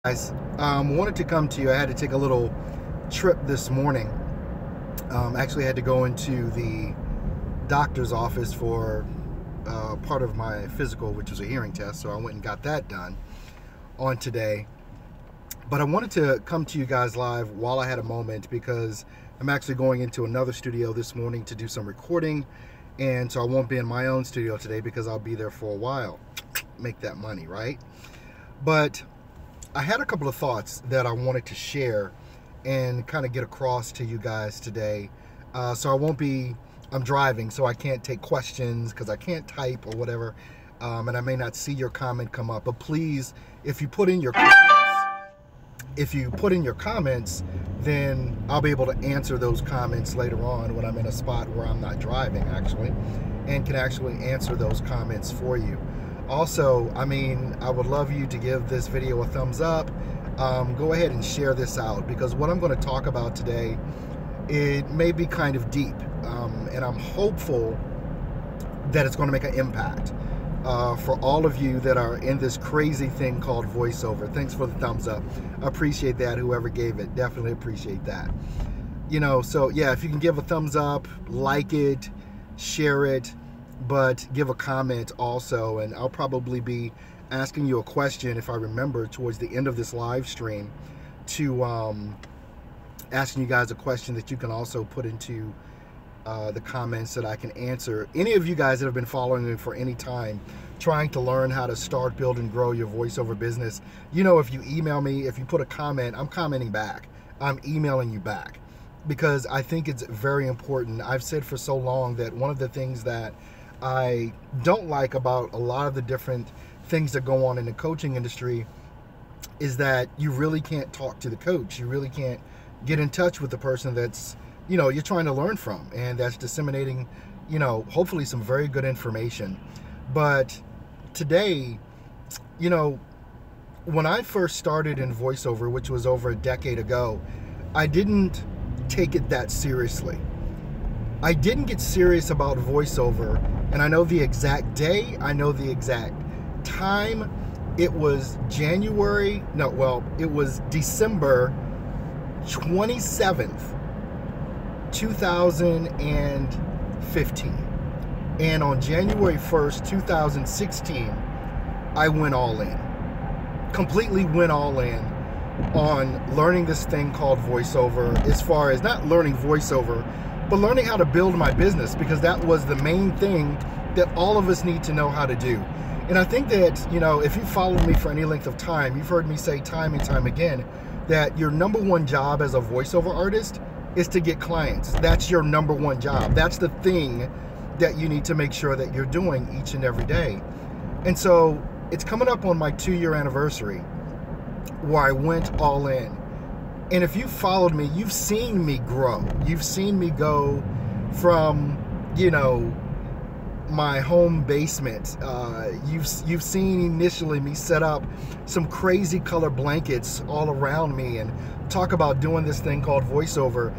Guys, wanted to come to you. I had to take a little trip this morning. Actually had to go into the doctor's office for part of my physical, which was a hearing test, so I went and got that done on today. But I wanted to come to you guys live while I had a moment, because I'm actually going into another studio this morning to do some recording, and so I won't be in my own studio today because I'll be there for a while. Make that money, right? But I had a couple of thoughts that I wanted to share and kind of get across to you guys today. So I won't be, I'm driving, so I can't take questions because I can't type or whatever, and I may not see your comment come up. But please, if you put in your comments, then I'll be able to answer those comments later on when I'm in a spot where I'm not driving, actually, and can actually answer those comments for you. Also, I would love you to give this video a thumbs up. Go ahead and share this out, because what I'm going to talk about today, it may be kind of deep, and I'm hopeful that it's going to make an impact for all of you that are in this crazy thing called voiceover. Thanks for the thumbs up. I appreciate that. Whoever gave it, definitely appreciate that. So yeah, if you can give a thumbs up, like it, share it, but give a comment also, and I'll probably be asking you a question, if I remember, towards the end of this live stream, to asking you guys a question that you can also put into the comments that I can answer. Any of you guys that have been following me for any time, trying to learn how to start, build, and grow your voiceover business, if you email me, if you put a comment, I'm commenting back. I'm emailing you back, because I think it's very important. I've said for so long that one of the things that I don't like about a lot of the different things that go on in the coaching industry is that you really can't talk to the coach. You really can't get in touch with the person that's, you're trying to learn from, and that's disseminating, hopefully some very good information. But today, when I first started in voiceover, which was over a decade ago, I didn't take it that seriously. I didn't get serious about voiceover, and I know the exact day, I know the exact time. It was it was December 27th, 2015. And on January 1st, 2016, I went all in. Completely went all in on learning this thing called voiceover, as far as not learning voiceover, but learning how to build my business, because that was the main thing that all of us need to know how to do. And I think that, if you followed me for any length of time, you've heard me say time and time again that your number one job as a voiceover artist is to get clients. That's your number one job. That's the thing that you need to make sure that you're doing each and every day. And so it's coming up on my 2-year anniversary where I went all in. And if you followed me, you've seen me grow. You've seen me go from, my home basement. You've seen initially me set up some crazy color blankets all around me and talk about doing this thing called voiceover.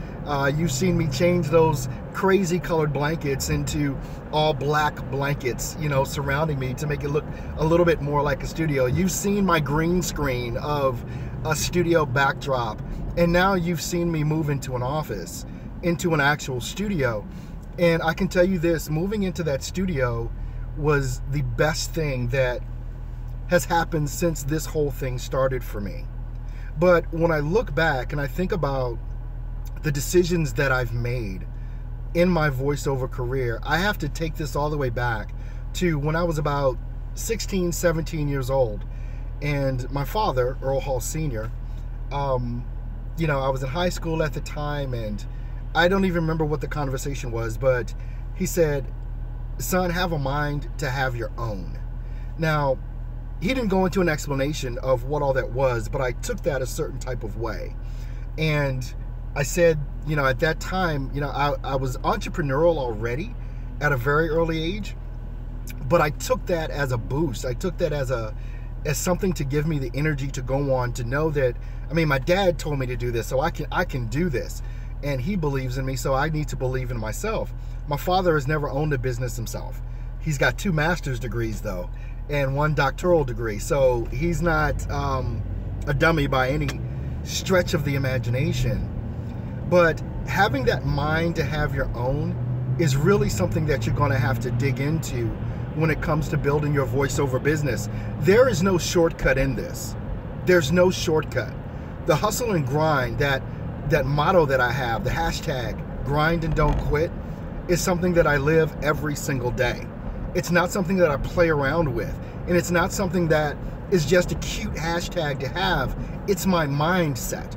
You've seen me change those crazy colored blankets into all black blankets, surrounding me to make it look a little bit more like a studio. You've seen my green screen of a studio backdrop, and now you've seen me move into an office, into an actual studio. And I can tell you this, moving into that studio was the best thing that has happened since this whole thing started for me. But when I look back and I think about the decisions that I've made in my voiceover career, I have to take this all the way back to when I was about 16, 17 years old. And my father, Earl Hall Sr., I was in high school at the time, and I don't even remember what the conversation was, but he said, "Son, have a mind to have your own." Now, he didn't go into an explanation of what all that was, but I took that a certain type of way. And I said, at that time, I was entrepreneurial already at a very early age, but I took that as a boost. I took that as something to give me the energy to go on, to know that, my dad told me to do this, so I can do this. And he believes in me, so I need to believe in myself. My father has never owned a business himself. He's got 2 master's degrees, though, and 1 doctoral degree. So he's not, a dummy by any stretch of the imagination. But having that mind to have your own is really something that you're going to have to dig into when it comes to building your voiceover business. There is no shortcut in this. There's no shortcut. The hustle and grind, that motto that I have, the hashtag grind and don't quit, is something that I live every single day. It's not something that I play around with, and it's not something that is just a cute hashtag to have. It's my mindset.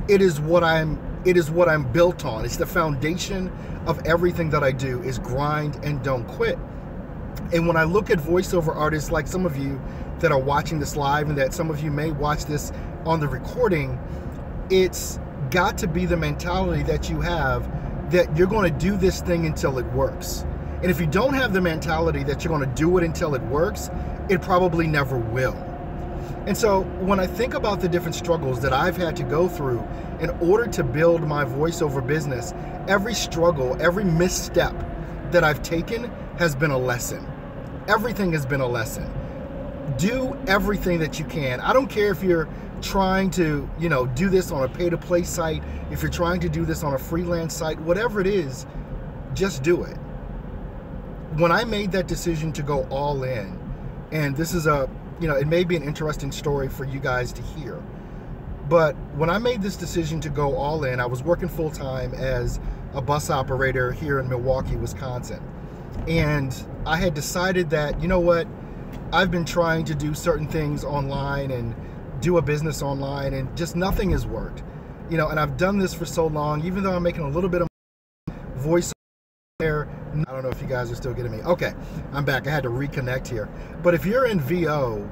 It is what I'm built on. It's the foundation of everything that I do, is grind and don't quit. And when I look at voiceover artists like some of you that are watching this live, and that some of you may watch this on the recording, it's got to be the mentality that you have that you're going to do this thing until it works. And if you don't have the mentality that you're going to do it until it works, it probably never will. And so when I think about the different struggles that I've had to go through in order to build my voiceover business, every struggle, every misstep that I've taken has been a lesson. Everything has been a lesson. Do everything that you can. I don't care if you're trying to, do this on a pay-to-play site, if you're trying to do this on a freelance site, whatever it is, just do it. When I made that decision to go all in, and this is it may be an interesting story for you guys to hear, but when I made this decision to go all in, I was working full-time as a bus operator here in Milwaukee, Wisconsin. And I had decided that, you know what, I've been trying to do certain things online and do a business online, and just nothing has worked. And I've done this for so long, even though I'm making a little bit of voice there. I don't know if you guys are still getting me. Okay, I'm back. I had to reconnect here. But if you're in VO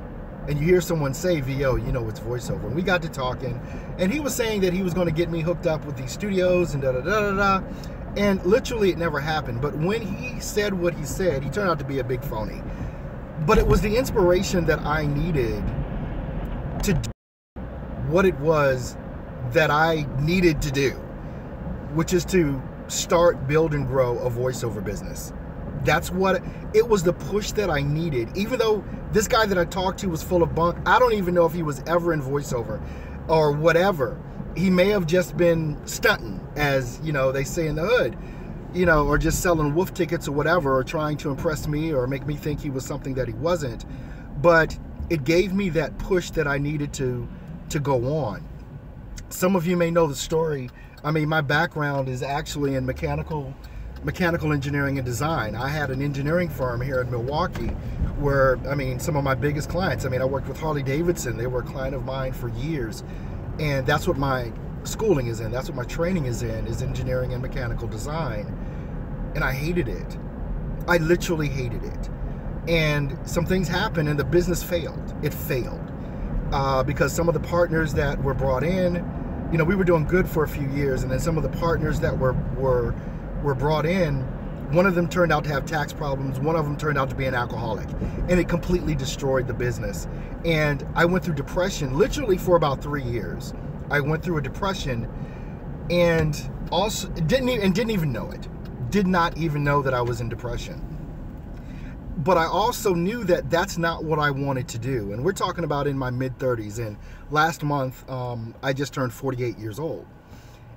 and you hear someone say VO, you know it's voiceover. And we got to talking, and he was saying that he was going to get me hooked up with these studios and da-da-da-da-da. And literally it never happened. But when he said what he said, he turned out to be a big phony. But it was the inspiration that I needed to do what it was that I needed to do, which is to start, build, and grow a voiceover business. That's what it was, the push that I needed. Even though this guy that I talked to was full of bunk, I don't even know if he was ever in voiceover or whatever. He may have just been stunting, as they say in the hood, or just selling wolf tickets or whatever, or trying to impress me or make me think he was something that he wasn't. But it gave me that push that I needed to go on. Some of you may know the story. I mean, my background is actually in mechanical engineering and design. I had an engineering firm here in Milwaukee where, some of my biggest clients, I worked with Harley Davidson. They were a client of mine for years. And that's what my schooling is in. That's what my training is in, is engineering and mechanical design. And I hated it. I literally hated it. And some things happened and the business failed. It failed. Because some of the partners that were brought in, we were doing good for a few years, and then some of the partners that were brought in, one of them turned out to have tax problems, one of them turned out to be an alcoholic, and it completely destroyed the business. And I went through depression literally for about 3 years. I went through a depression, and also didn't even know it. Did not even know that I was in depression. But I also knew that that's not what I wanted to do. And we're talking about in my mid-30s. And last month, I just turned 48 years old.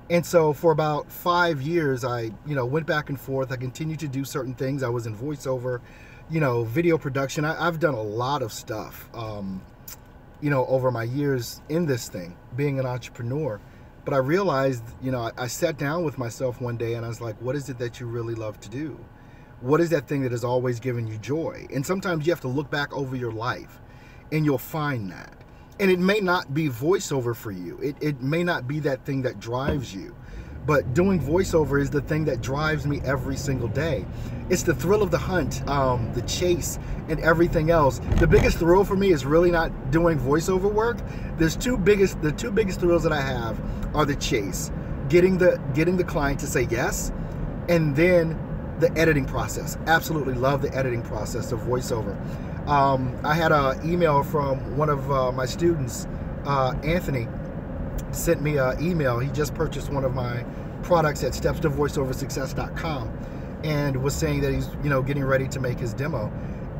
And so for about 5 years, I, went back and forth. I continued to do certain things. I was in voiceover, video production. I've done a lot of stuff, over my years in this thing, being an entrepreneur. But I realized, I sat down with myself one day and I was like, what is it that you really love to do? What is that thing that has always given you joy? And sometimes you have to look back over your life and you'll find that. And it may not be voiceover for you. It may not be that thing that drives you. But doing voiceover is the thing that drives me every single day. It's the thrill of the hunt, the chase, and everything else. The biggest thrill for me is really not doing voiceover work. The two biggest thrills that I have are the chase, getting the client to say yes, and then the editing process. Absolutely love the editing process of voiceover. I had an email from one of my students, Anthony, sent me an email. He just purchased one of my products at stepstovoiceoversuccess.com and was saying that he's getting ready to make his demo.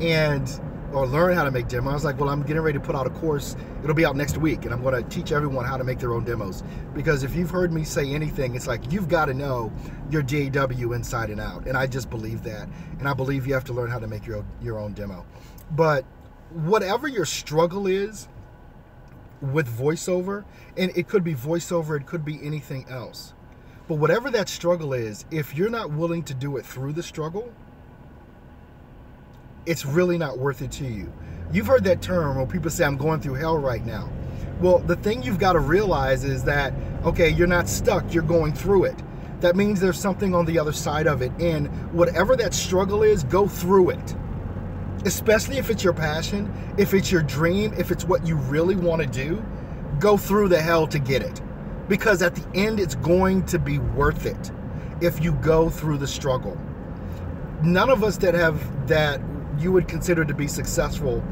And or learn how to make demos. I was like, well, I'm getting ready to put out a course. It'll be out next week, and I'm going to teach everyone how to make their own demos. Because if you've heard me say anything, it's like you've got to know your DAW inside and out. And I just believe that. And I believe you have to learn how to make your own demo. But whatever your struggle is with voiceover, and it could be voiceover, it could be anything else. But whatever that struggle is, if you're not willing to do it through the struggle, it's really not worth it to you. You've heard that term where people say, I'm going through hell right now. Well, the thing you've got to realize is that, okay, you're not stuck, you're going through it. That means there's something on the other side of it. And whatever that struggle is, go through it. Especially if it's your passion, if it's your dream, if it's what you really want to do, go through the hell to get it. Because at the end, it's going to be worth it if you go through the struggle. None of us that you would consider to be successful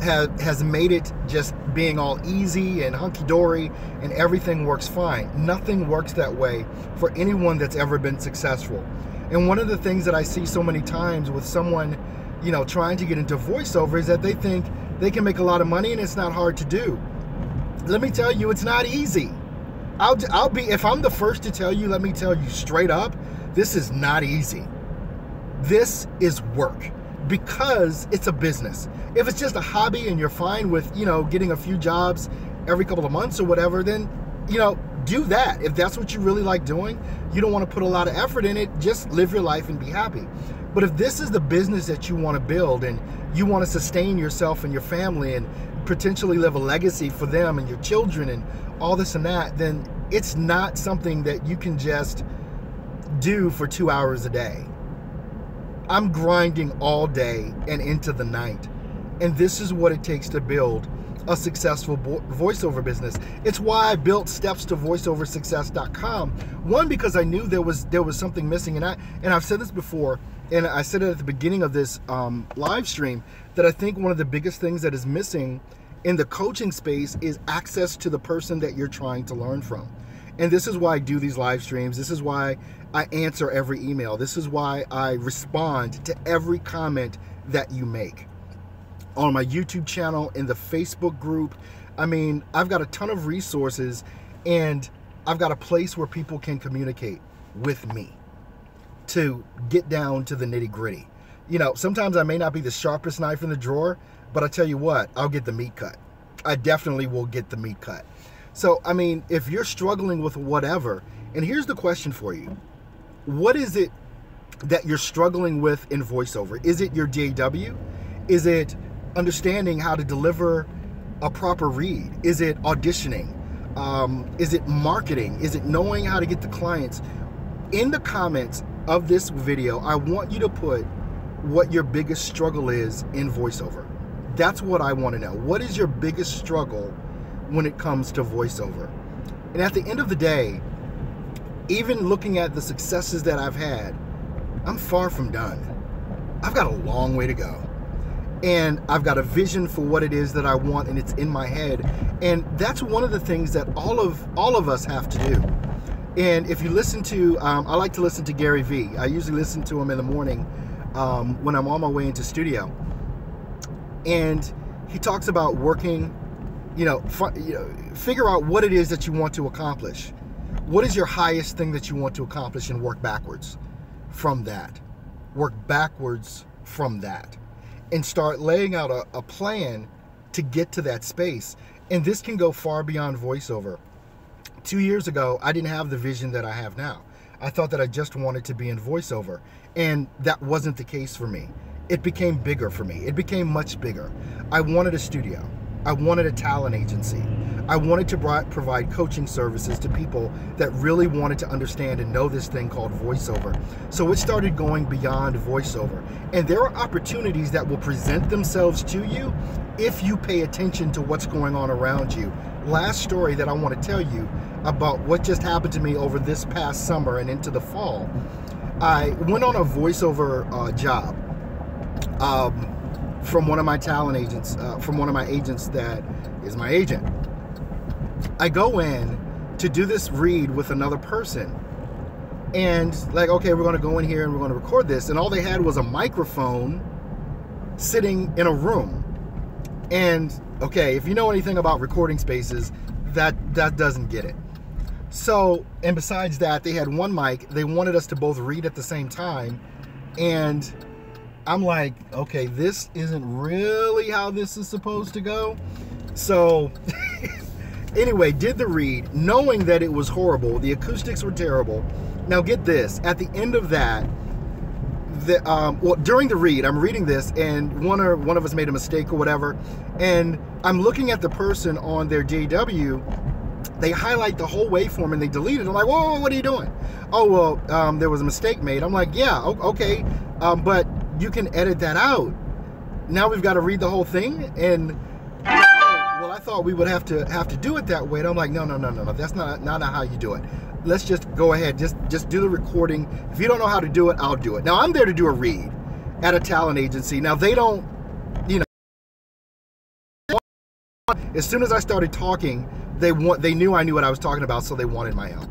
has made it just being all easy and hunky-dory and everything works fine. Nothing works that way for anyone that's ever been successful. And one of the things that I see so many times with someone, you know, trying to get into voiceover is that they think they can make a lot of money and it's not hard to do. Let me tell you, it's not easy. If I'm the first to tell you, let me tell you straight up, this is not easy. This is work. Because it's a business. If it's just a hobby and you're fine with, you know, getting a few jobs every couple of months or whatever, then, you know, do that. If that's what you really like doing, you don't want to put a lot of effort in it, just live your life and be happy. But if this is the business that you want to build and you want to sustain yourself and your family and potentially live a legacy for them and your children and all this and that, then it's not something that you can just do for 2 hours a day. I'm grinding all day and into the night. And this is what it takes to build a successful voiceover business. It's why I built stepstovoiceoversuccess.com. One, because I knew there was something missing. And I've said this before, and I said it at the beginning of this live stream, that I think one of the biggest things that is missing in the coaching space is access to the person that you're trying to learn from. And this is why I do these live streams. This is why I answer every email. This is why I respond to every comment that you make. On my YouTube channel, in the Facebook group. I mean, I've got a ton of resources and I've got a place where people can communicate with me to get down to the nitty-gritty. You know, sometimes I may not be the sharpest knife in the drawer, but I tell you what, I'll get the meat cut. I definitely will get the meat cut. So, I mean, if you're struggling with whatever, and here's the question for you. What is it that you're struggling with in voiceover? Is it your DAW? Is it understanding how to deliver a proper read? Is it auditioning? Is it marketing? Is it knowing how to get the clients? In the comments of this video, I want you to put what your biggest struggle is in voiceover. That's what I want to know. What is your biggest struggle when it comes to voiceover? And at the end of the day, even looking at the successes that I've had, I'm far from done. I've got a long way to go. And I've got a vision for what it is that I want, and it's in my head. And that's one of the things that all of us have to do. And if you listen to, I like to listen to Gary Vee. I usually listen to him in the morning when I'm on my way into studio. And he talks about working, figure out what it is that you want to accomplish. What is your highest thing that you want to accomplish, and work backwards from that. Work backwards from that. And start laying out a plan to get to that space. And this can go far beyond voiceover. 2 years ago, I didn't have the vision that I have now. I thought that I just wanted to be in voiceover. And that wasn't the case for me. It became bigger for me. It became much bigger. I wanted a studio. I wanted a talent agency. I wanted to provide coaching services to people that really wanted to understand and know this thing called voiceover. So it started going beyond voiceover. And there are opportunities that will present themselves to you if you pay attention to what's going on around you. Last story that I want to tell you about what just happened to me over this past summer and into the fall. I went on a voiceover job from one of my talent agents, from one of my agents that is my agent. I go in to do this read with another person, and like, okay, we're going to go in here and we're going to record this, and all they had was a microphone sitting in a room. And okay, if you know anything about recording spaces, that doesn't get it. So, and besides that, they had one mic. They wanted us to both read at the same time. And I'm like, okay, this isn't really how this is supposed to go. So anyway, did the read, knowing that it was horrible. The acoustics were terrible. Now get this, at the end of that, well, during the read, I'm reading this, and one of us made a mistake or whatever, and I'm looking at the person on their DAW. They highlight the whole waveform and they delete it. I'm like, whoa, what are you doing? Oh, well, there was a mistake made. I'm like, yeah, okay, but you can edit that out. Now we've got to read the whole thing, and well, I thought we would have to do it that way. And I'm like, no, that's not how you do it. Let's just go ahead, just do the recording. If you don't know how to do it, I'll do it. Now I'm there to do a read at a talent agency. Now they don't, as soon as I started talking, they knew I knew what I was talking about, so they wanted my help.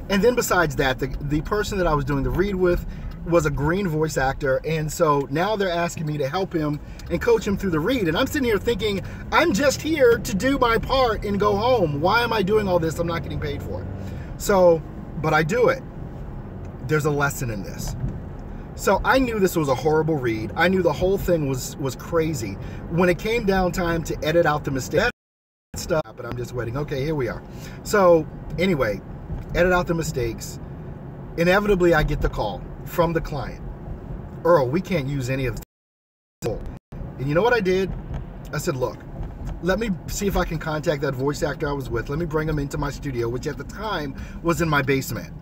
And then besides that, the person that I was doing the read with was a green voice actor, and so now they're asking me to help him and coach him through the read. And I'm sitting here thinking, I'm just here to do my part and go home. Why am I doing all this? I'm not getting paid for it. So, but I do it. There's a lesson in this. So I knew this was a horrible read. I knew the whole thing was crazy. When it came down time to edit out the mistakes, stuff, but I'm just waiting. Okay, here we are. So anyway, edit out the mistakes. Inevitably, I get the call from the client. Earl, we can't use any of this. And you know what I did? I said, look, let me see if I can contact that voice actor I was with. Let me bring him into my studio, which at the time was in my basement.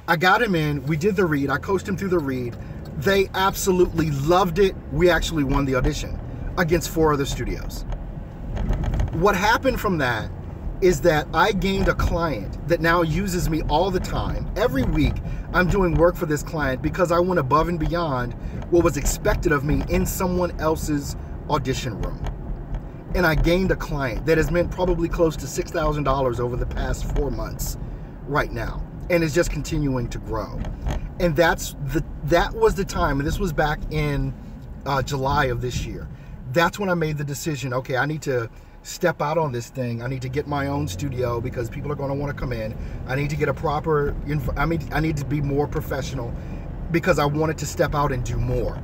I got him in. We did the read. I coached him through the read. They absolutely loved it. We actually won the audition against 4 other studios. What happened from that is that I gained a client that now uses me all the time. Every week, I'm doing work for this client because I went above and beyond what was expected of me in someone else's audition room. And I gained a client that has meant probably close to $6,000 over the past 4 months right now, and is just continuing to grow. And that was the time, and this was back in July of this year. That's when I made the decision, okay, I need to step out on this thing. I need to get my own studio because people are going to want to come in. I need to get a proper, I need to be more professional because I wanted to step out and do more.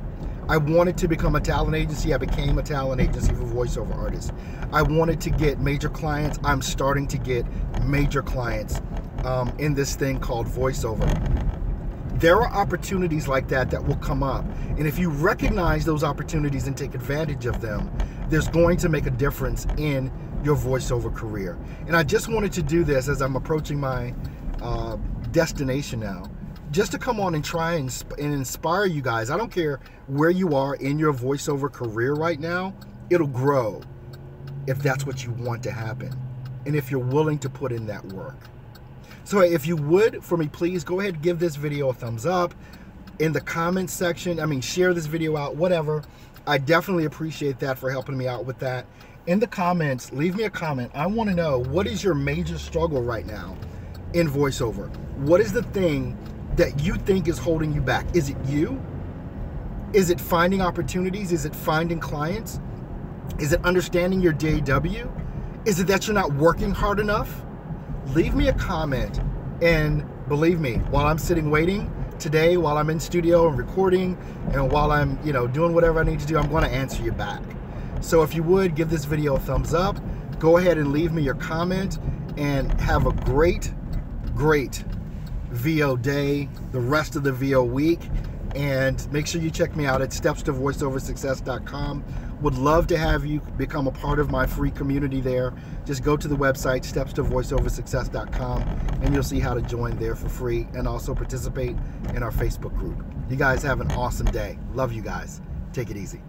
I wanted to become a talent agency. I became a talent agency for voiceover artists. I wanted to get major clients. I'm starting to get major clients in this thing called voiceover. There are opportunities like that that will come up. And if you recognize those opportunities and take advantage of them, there's going to make a difference in your voiceover career. And I just wanted to do this as I'm approaching my destination now, just to come on and try and inspire you guys. I don't care where you are in your voiceover career right now, it'll grow if that's what you want to happen and if you're willing to put in that work. So if you would, for me, please go ahead and give this video a thumbs up. In the comments section, share this video out, whatever. I definitely appreciate that for helping me out with that. In the comments, leave me a comment. I want to know, what is your major struggle right now in voiceover? What is the thing that you think is holding you back? Is it you? Is it finding opportunities? Is it finding clients? Is it understanding your DAW? Is it that you're not working hard enough? Leave me a comment, and believe me, while I'm sitting waiting today, while I'm in studio and recording, and while I'm doing whatever I need to do, I'm going to answer you back. So if you would, give this video a thumbs up, go ahead and leave me your comment, and have a great VO day, the rest of the VO week, and make sure you check me out at stepstovoiceoversuccess.com. Would love to have you become a part of my free community there. Just go to the website, stepstovoiceoversuccess.com, and you'll see how to join there for free and also participate in our Facebook group. You guys have an awesome day. Love you guys. Take it easy.